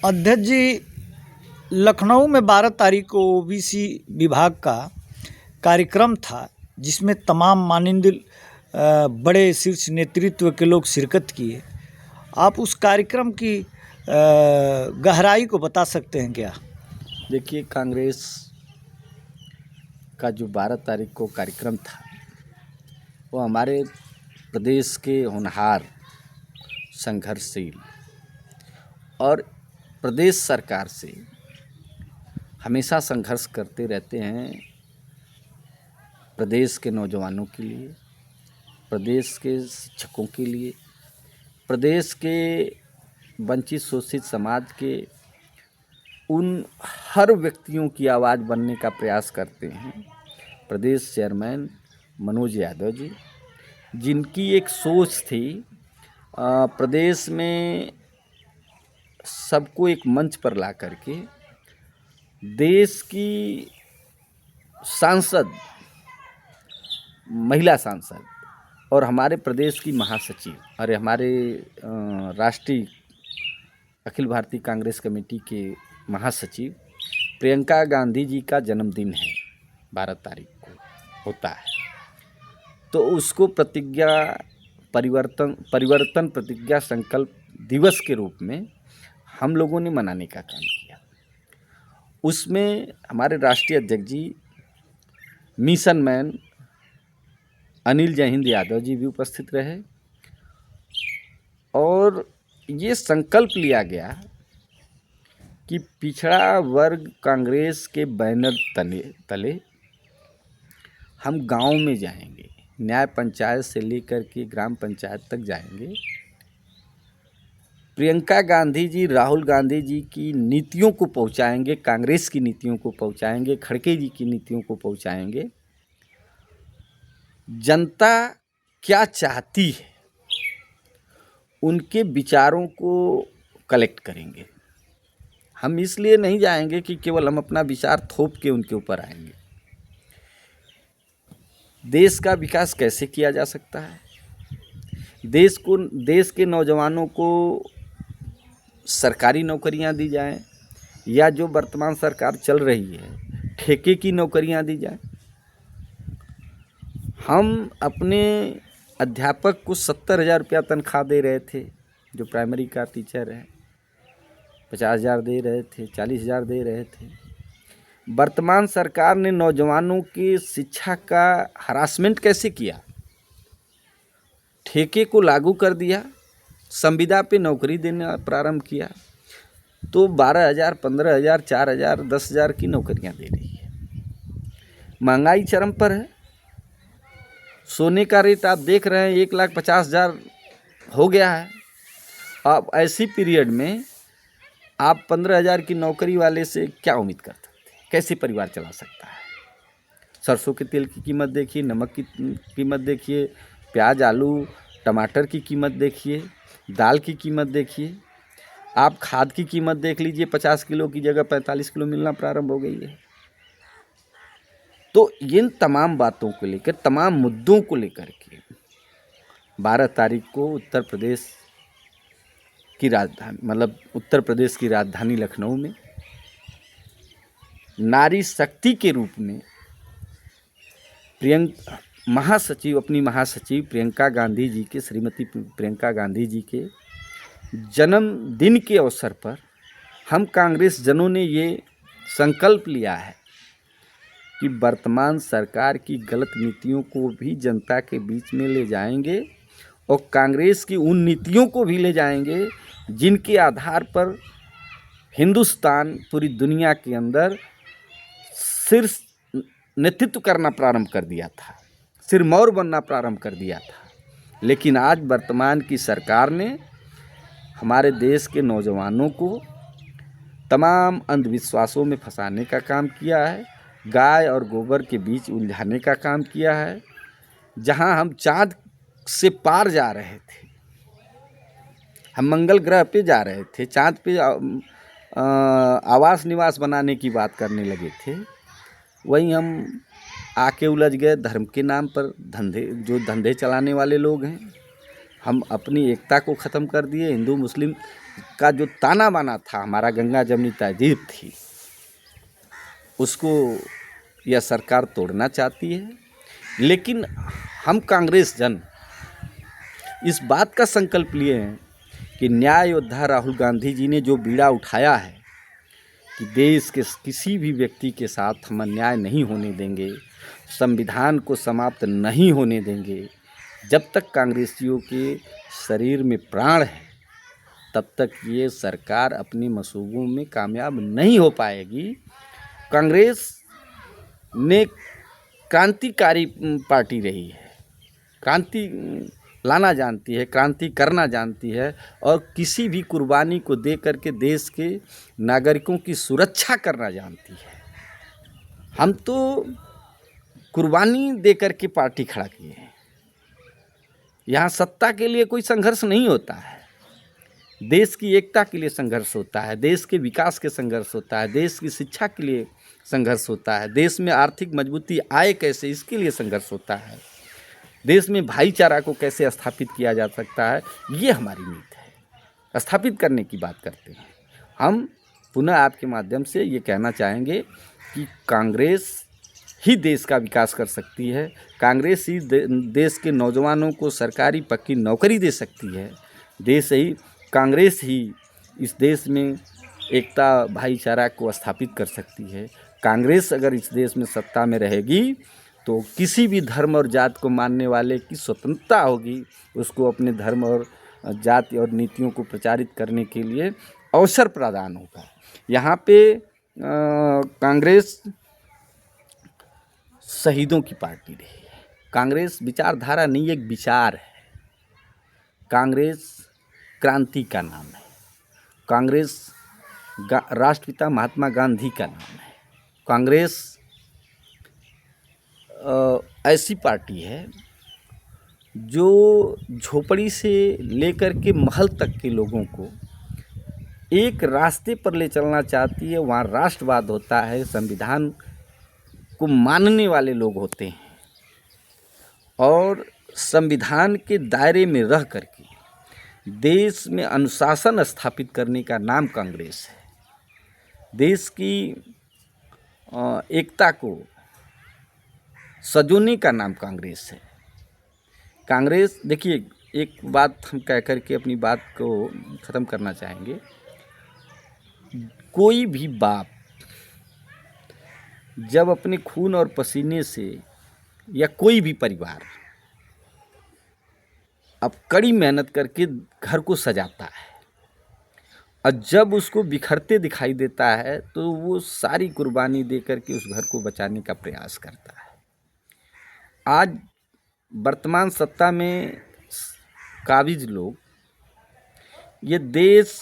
अध्यक्ष जी, लखनऊ में 12 तारीख को ओबीसी विभाग का कार्यक्रम था जिसमें तमाम माननीय बड़े शीर्ष नेतृत्व के लोग शिरकत किए। आप उस कार्यक्रम की गहराई को बता सकते हैं क्या? देखिए, कांग्रेस का जो 12 तारीख को कार्यक्रम था वो हमारे प्रदेश के होनहार, संघर्षशील और प्रदेश सरकार से हमेशा संघर्ष करते रहते हैं। प्रदेश के नौजवानों के लिए, प्रदेश के शिक्षकों के लिए, प्रदेश के वंचित शोषित समाज के उन हर व्यक्तियों की आवाज़ बनने का प्रयास करते हैं। प्रदेश चेयरमैन मनोज यादव जी, जिनकी एक सोच थी प्रदेश में सबको एक मंच पर ला करके देश की सांसद, महिला सांसद और हमारे प्रदेश की महासचिव और हमारे राष्ट्रीय अखिल भारतीय कांग्रेस कमेटी के महासचिव प्रियंका गांधी जी का जन्मदिन है, 12 तारीख को होता है। तो उसको परिवर्तन प्रतिज्ञा संकल्प दिवस के रूप में हम लोगों ने मनाने का काम किया। उसमें हमारे राष्ट्रीय अध्यक्ष जी, मिशन मैन अनिल जय हिंद यादव जी भी उपस्थित रहे और ये संकल्प लिया गया कि पिछड़ा वर्ग कांग्रेस के बैनर तले हम गांव में जाएंगे, न्याय पंचायत से लेकर के ग्राम पंचायत तक जाएंगे। प्रियंका गांधी जी, राहुल गांधी जी की नीतियों को पहुंचाएंगे, कांग्रेस की नीतियों को पहुंचाएंगे, खड़गे जी की नीतियों को पहुंचाएंगे। जनता क्या चाहती है उनके विचारों को कलेक्ट करेंगे। हम इसलिए नहीं जाएंगे कि केवल हम अपना विचार थोप के उनके ऊपर आएंगे। देश का विकास कैसे किया जा सकता है, देश के नौजवानों को सरकारी नौकरियां दी जाएं या जो वर्तमान सरकार चल रही है ठेके की नौकरियां दी जाएं। हम अपने अध्यापक को 70,000 रुपया तनख्वाह दे रहे थे, जो प्राइमरी का टीचर है 50,000 दे रहे थे, 40,000 दे रहे थे। वर्तमान सरकार ने नौजवानों की शिक्षा का हरासमेंट कैसे किया, ठेके को लागू कर दिया, संविदा पे नौकरी देना प्रारंभ किया, तो 12,000, 15,000, 4,000, 10,000 की नौकरियां दे रही है। महंगाई चरम पर है। सोने का रेट आप देख रहे हैं 1,50,000 हो गया है। अब ऐसी पीरियड में आप 15,000 की नौकरी वाले से क्या उम्मीद कर सकते हैं? कैसे परिवार चला सकता है? सरसों के तेल की कीमत देखिए, नमक की कीमत देखिए, प्याज, आलू, टमाटर की कीमत देखिए, दाल की कीमत देखिए, आप खाद की कीमत देख लीजिए, 50 किलो की जगह 45 किलो मिलना प्रारंभ हो गई है। तो इन तमाम बातों को लेकर, तमाम मुद्दों को लेकर के 12 तारीख को उत्तर प्रदेश की राजधानी लखनऊ में नारी शक्ति के रूप में अपनी महासचिव प्रियंका गांधी जी के, श्रीमती प्रियंका गांधी जी के जन्मदिन के अवसर पर हम कांग्रेस जनों ने ये संकल्प लिया है कि वर्तमान सरकार की गलत नीतियों को भी जनता के बीच में ले जाएंगे और कांग्रेस की उन नीतियों को भी ले जाएंगे जिनके आधार पर हिंदुस्तान पूरी दुनिया के अंदर शीर्ष नेतृत्व करना प्रारंभ कर दिया था, सिरमौर बनना प्रारंभ कर दिया था। लेकिन आज वर्तमान की सरकार ने हमारे देश के नौजवानों को तमाम अंधविश्वासों में फंसाने का काम किया है, गाय और गोबर के बीच उलझाने का काम किया है। जहां हम चांद से पार जा रहे थे, हम मंगल ग्रह पे जा रहे थे, चांद पे आवास निवास बनाने की बात करने लगे थे, वहीं हम आके उलझ गए धर्म के नाम पर। धंधे चलाने वाले लोग हैं, हम अपनी एकता को ख़त्म कर दिए। हिंदू मुस्लिम का जो ताना बाना था, हमारा गंगा जमनी तहजीब थी, उसको यह सरकार तोड़ना चाहती है। लेकिन हम कांग्रेस जन इस बात का संकल्प लिए हैं कि न्याय योद्धा राहुल गांधी जी ने जो बीड़ा उठाया है कि देश के किसी भी व्यक्ति के साथ हम अन्याय नहीं होने देंगे, संविधान को समाप्त नहीं होने देंगे, जब तक कांग्रेसियों के शरीर में प्राण है तब तक ये सरकार अपनी मंसूबों में कामयाब नहीं हो पाएगी। कांग्रेस ने क्रांतिकारी पार्टी रही है, क्रांति लाना जानती है, क्रांति करना जानती है और किसी भी कुर्बानी को दे करके देश के नागरिकों की सुरक्षा करना जानती है। हम तो कुर्बानी दे करके पार्टी खड़ा किए हैं। यहाँ सत्ता के लिए कोई संघर्ष नहीं होता है, देश की एकता के लिए संघर्ष होता है, देश के विकास के संघर्ष होता है, देश की शिक्षा के लिए संघर्ष होता है, देश में आर्थिक मजबूती आए कैसे इसके लिए संघर्ष होता है, देश में भाईचारा को कैसे स्थापित किया जा सकता है, ये हमारी नीति है। स्थापित करने की बात करते हैं। हम पुनः आपके माध्यम से ये कहना चाहेंगे कि कांग्रेस ही देश का विकास कर सकती है, कांग्रेस ही देश के नौजवानों को सरकारी पक्की नौकरी दे सकती है, कांग्रेस ही इस देश में एकता भाईचारा को स्थापित कर सकती है। कांग्रेस अगर इस देश में सत्ता में रहेगी तो किसी भी धर्म और जात को मानने वाले की स्वतंत्रता होगी, उसको अपने धर्म और जाति और नीतियों को प्रचारित करने के लिए अवसर प्रदान होगा। यहाँ पे कांग्रेस शहीदों की पार्टी रही है। कांग्रेस विचारधारा नहीं, एक विचार है। कांग्रेस क्रांति का नाम है। कांग्रेस राष्ट्रपिता महात्मा गांधी का नाम है। कांग्रेस ऐसी पार्टी है जो झोपड़ी से लेकर के महल तक के लोगों को एक रास्ते पर ले चलना चाहती है। वहाँ राष्ट्रवाद होता है, संविधान को मानने वाले लोग होते हैं और संविधान के दायरे में रह करके देश में अनुशासन स्थापित करने का नाम कांग्रेस है। देश की एकता को सजोने का नाम कांग्रेस है। कांग्रेस, देखिए एक बात हम कह कर के अपनी बात को ख़त्म करना चाहेंगे। कोई भी बाप जब अपने खून और पसीने से, या कोई भी परिवार अब कड़ी मेहनत करके घर को सजाता है और जब उसको बिखरते दिखाई देता है तो वो सारी कुर्बानी दे करके उस घर को बचाने का प्रयास करता है। आज वर्तमान सत्ता में काबिज लोग ये देश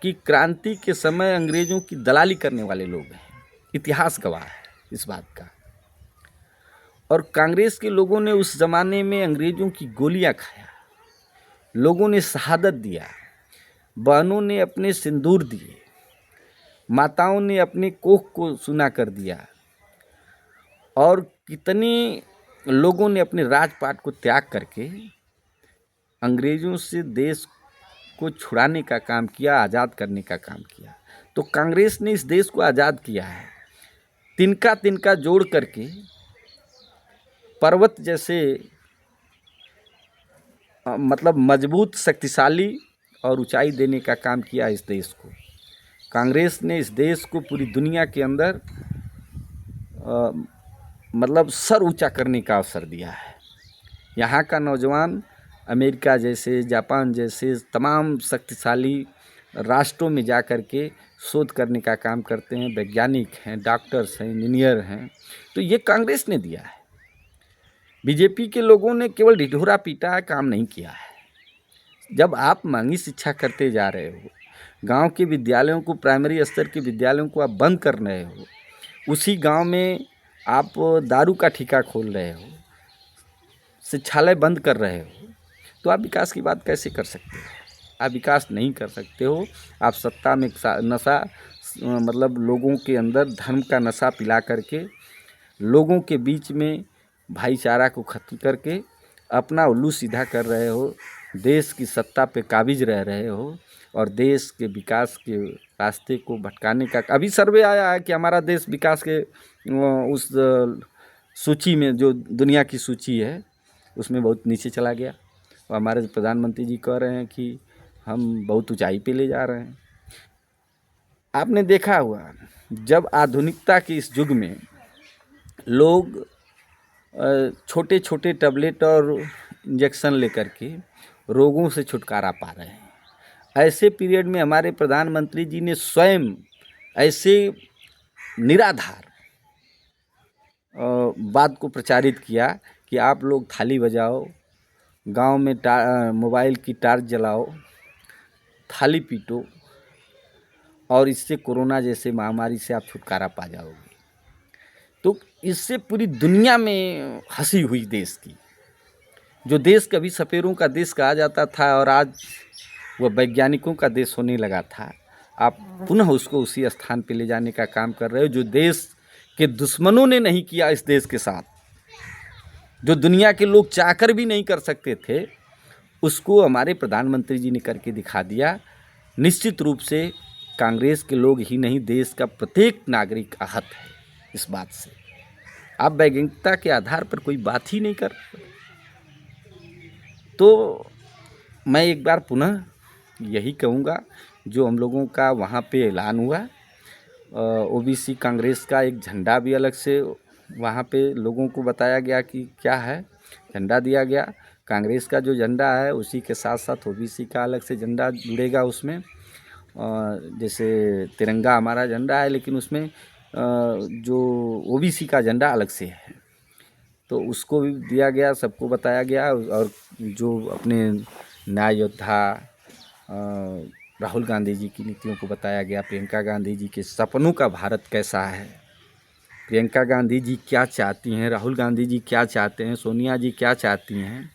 की क्रांति के समय अंग्रेज़ों की दलाली करने वाले लोग हैं। इतिहास गवाह है इस बात का। और कांग्रेस के लोगों ने उस ज़माने में अंग्रेज़ों की गोलियां खाया, लोगों ने शहादत दिया, बहनों ने अपने सिंदूर दिए, माताओं ने अपने कोख को सुना कर दिया और कितने लोगों ने अपने राजपाट को त्याग करके अंग्रेज़ों से देश को छुड़ाने का काम किया, आज़ाद करने का काम किया। तो कांग्रेस ने इस देश को आज़ाद किया है। तिनका तिनका जोड़ करके पर्वत जैसे मतलब मजबूत, शक्तिशाली और ऊंचाई देने का काम किया इस देश को। कांग्रेस ने इस देश को पूरी दुनिया के अंदर मतलब सर ऊंचा करने का अवसर दिया है। यहाँ का नौजवान अमेरिका जैसे, जापान जैसे तमाम शक्तिशाली राष्ट्रों में जा कर के शोध करने का काम करते हैं। वैज्ञानिक हैं, डॉक्टर्स हैं, इंजीनियर हैं, तो ये कांग्रेस ने दिया है। बीजेपी के लोगों ने केवल ढिढोरा पीटा है, काम नहीं किया है। जब आप महंगी शिक्षा करते जा रहे हो, गांव के विद्यालयों को, प्राइमरी स्तर के विद्यालयों को आप बंद कर रहे हो, उसी गांव में आप दारू का ठेका खोल रहे हो, शिक्षालय बंद कर रहे हो, तो आप विकास की बात कैसे कर सकते हो? आप विकास नहीं कर सकते हो। आप सत्ता में नशा, मतलब लोगों के अंदर धर्म का नशा पिला करके लोगों के बीच में भाईचारा को खत्म करके अपना उल्लू सीधा कर रहे हो, देश की सत्ता पे काबिज रह रहे हो और देश के विकास के रास्ते को भटकाने का। अभी सर्वे आया है कि हमारा देश विकास के उस सूची में, जो दुनिया की सूची है, उसमें बहुत नीचे चला गया। और हमारे प्रधानमंत्री जी कह रहे हैं कि हम बहुत ऊंचाई पे ले जा रहे हैं। आपने देखा हुआ, जब आधुनिकता के इस युग में लोग छोटे छोटे टैबलेट और इंजेक्शन लेकर के रोगों से छुटकारा पा रहे हैं, ऐसे पीरियड में हमारे प्रधानमंत्री जी ने स्वयं ऐसे निराधार बात को प्रचारित किया कि आप लोग थाली बजाओ, गांव में मोबाइल की टार्च जलाओ, थाली पीटो, और इससे कोरोना जैसे महामारी से आप छुटकारा पा जाओगे। तो इससे पूरी दुनिया में हंसी हुई देश की। जो देश कभी सपेरों का देश कहा जाता था और आज वह वैज्ञानिकों का देश होने लगा था, आप पुनः उसको उसी स्थान पे ले जाने का काम कर रहे हो। जो देश के दुश्मनों ने नहीं किया इस देश के साथ, जो दुनिया के लोग चाहकर भी नहीं कर सकते थे, उसको हमारे प्रधानमंत्री जी ने करके दिखा दिया। निश्चित रूप से कांग्रेस के लोग ही नहीं, देश का प्रत्येक नागरिक आहत है इस बात से। आप वैज्ञानिकता के आधार पर कोई बात ही नहीं कर। तो मैं एक बार पुनः यही कहूँगा, जो हम लोगों का वहाँ पे ऐलान हुआ, ओबीसी कांग्रेस का एक झंडा भी अलग से वहाँ पे लोगों को बताया गया कि क्या है, झंडा दिया गया। कांग्रेस का जो झंडा है उसी के साथ साथ ओबीसी का अलग से झंडा जुड़ेगा उसमें। जैसे तिरंगा हमारा झंडा है, लेकिन उसमें जो ओबीसी का झंडा अलग से है, तो उसको भी दिया गया, सबको बताया गया। और जो अपने न्याय योद्धा राहुल गांधी जी की नीतियों को बताया गया, प्रियंका गांधी जी के सपनों का भारत कैसा है, प्रियंका गांधी जी क्या चाहती हैं, राहुल गांधी जी क्या चाहते हैं, सोनिया जी क्या चाहती हैं,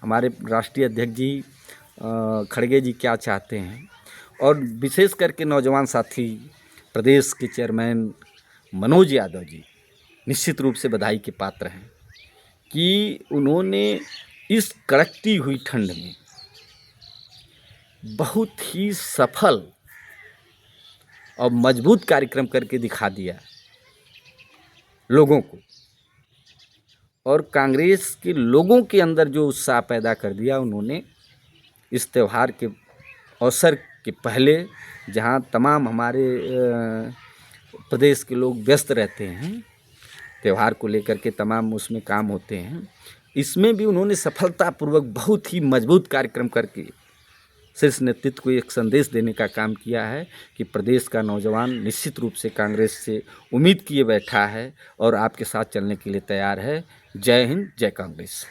हमारे राष्ट्रीय अध्यक्ष जी खड़गे जी क्या चाहते हैं, और विशेष करके नौजवान साथी प्रदेश के चेयरमैन मनोज यादव जी निश्चित रूप से बधाई के पात्र हैं कि उन्होंने इस कड़कती हुई ठंड में बहुत ही सफल और मजबूत कार्यक्रम करके दिखा दिया लोगों को, और कांग्रेस के लोगों के अंदर जो उत्साह पैदा कर दिया उन्होंने। इस त्यौहार के अवसर के पहले, जहां तमाम हमारे प्रदेश के लोग व्यस्त रहते हैं, त्यौहार को लेकर के तमाम उसमें काम होते हैं, इसमें भी उन्होंने सफलतापूर्वक बहुत ही मजबूत कार्यक्रम करके शीर्ष नेतृत्व को एक संदेश देने का काम किया है कि प्रदेश का नौजवान निश्चित रूप से कांग्रेस से उम्मीद किए बैठा है और आपके साथ चलने के लिए तैयार है। जय हिंद, जय कांग्रेस।